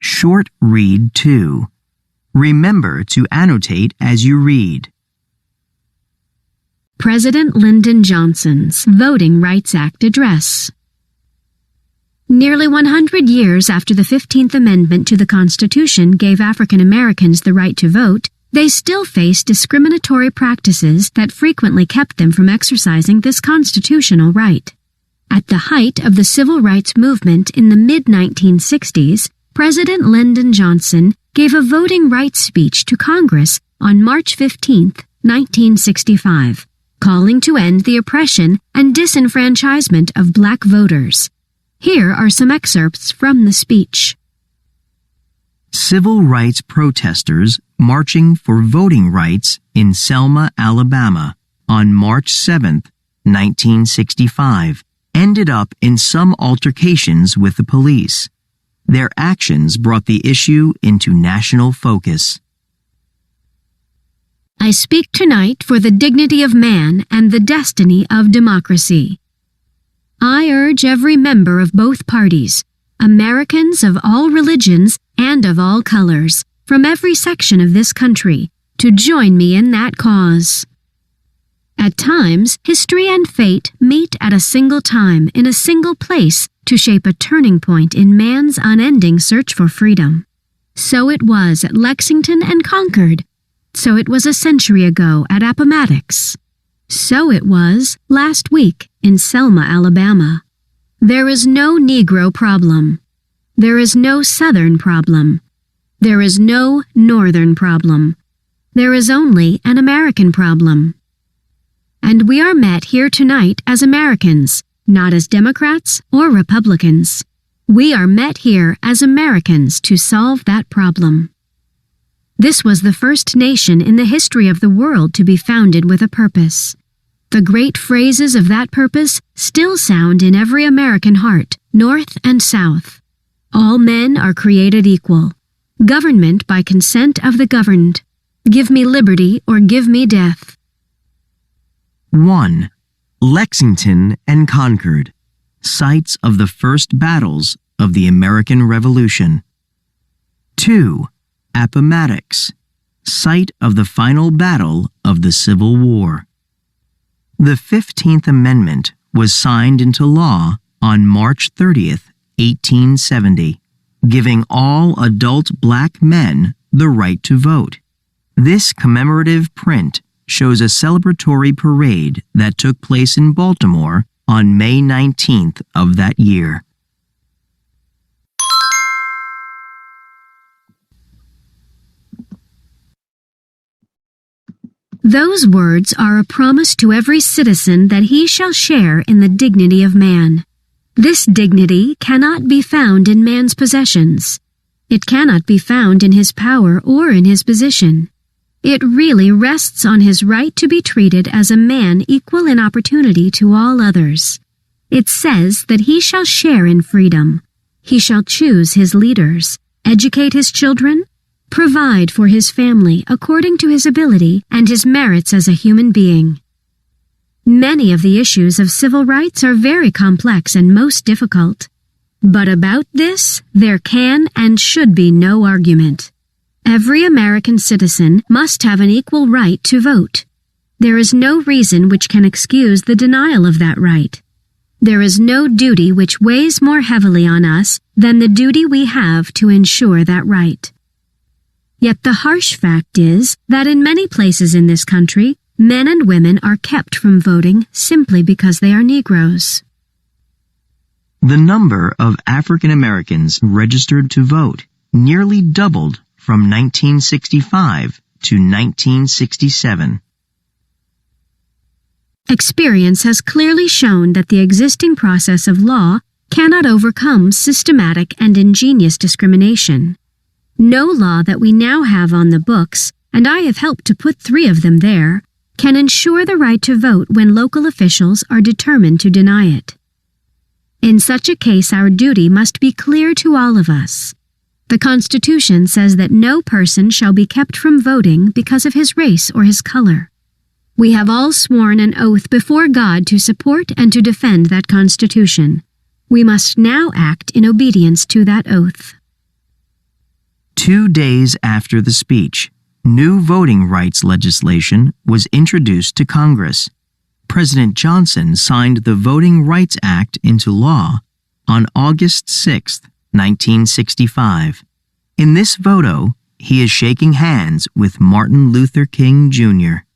Short Read 2. Remember to annotate as you read. President Lyndon Johnson's Voting Rights Act Address. Nearly 100 years after the 15th Amendment to the Constitution gave African Americans the right to vote, they still face discriminatory practices that frequently kept them from exercising this constitutional right. At the height of the civil rights movement in the mid-1960s, President Lyndon Johnson gave a voting rights speech to Congress on March 15, 1965, calling to end the oppression and disenfranchisement of black voters. Here are some excerpts from the speech. Civil rights protesters marching for voting rights in Selma, Alabama, on March 7, 1965, ended up in some altercations with the police. Their actions brought the issue into national focus. I speak tonight for the dignity of man and the destiny of democracy. I urge every member of both parties, Americans of all religions and of all colors, from every section of this country, to join me in that cause. At times, history and fate meet at a single time in a single place to shape a turning point in man's unending search for freedom. So it was at Lexington and Concord. So it was a century ago at Appomattox. So it was last week in Selma, Alabama. There is no Negro problem. There is no Southern problem. There is no Northern problem. There is only an American problem. And we are met here tonight as Americans, not as Democrats or Republicans. We are met here as Americans to solve that problem. This was the first nation in the history of the world to be founded with a purpose. The great phrases of that purpose still sound in every American heart, North and South. All men are created equal. Government by consent of the governed. Give me liberty or give me death. 1. Lexington and Concord, sites of the first battles of the American Revolution. 2. Appomattox, site of the final battle of the Civil War. The 15th Amendment was signed into law on March 30, 1870, giving all adult black men the right to vote. This commemorative print shows a celebratory parade that took place in Baltimore on May 19th of that year. Those words are a promise to every citizen that he shall share in the dignity of man. This dignity cannot be found in man's possessions. It cannot be found in his power or in his position. It really rests on his right to be treated as a man equal in opportunity to all others. It says that he shall share in freedom. He shall choose his leaders, educate his children, provide for his family according to his ability and his merits as a human being. Many of the issues of civil rights are very complex and most difficult. But about this, there can and should be no argument. Every American citizen must have an equal right to vote. There is no reason which can excuse the denial of that right. There is no duty which weighs more heavily on us than the duty we have to ensure that right. Yet the harsh fact is that in many places in this country, men and women are kept from voting simply because they are Negroes. The number of African Americans registered to vote nearly doubled from 1965 to 1967. Experience has clearly shown that the existing process of law cannot overcome systematic and ingenious discrimination. No law that we now have on the books, and I have helped to put 3 of them there, can ensure the right to vote when local officials are determined to deny it. In such a case, our duty must be clear to all of us. The Constitution says that no person shall be kept from voting because of his race or his color. We have all sworn an oath before God to support and to defend that Constitution. We must now act in obedience to that oath. 2 days after the speech, new voting rights legislation was introduced to Congress. President Johnson signed the Voting Rights Act into law on August 6, 1965. In this photo, he is shaking hands with Martin Luther King Jr.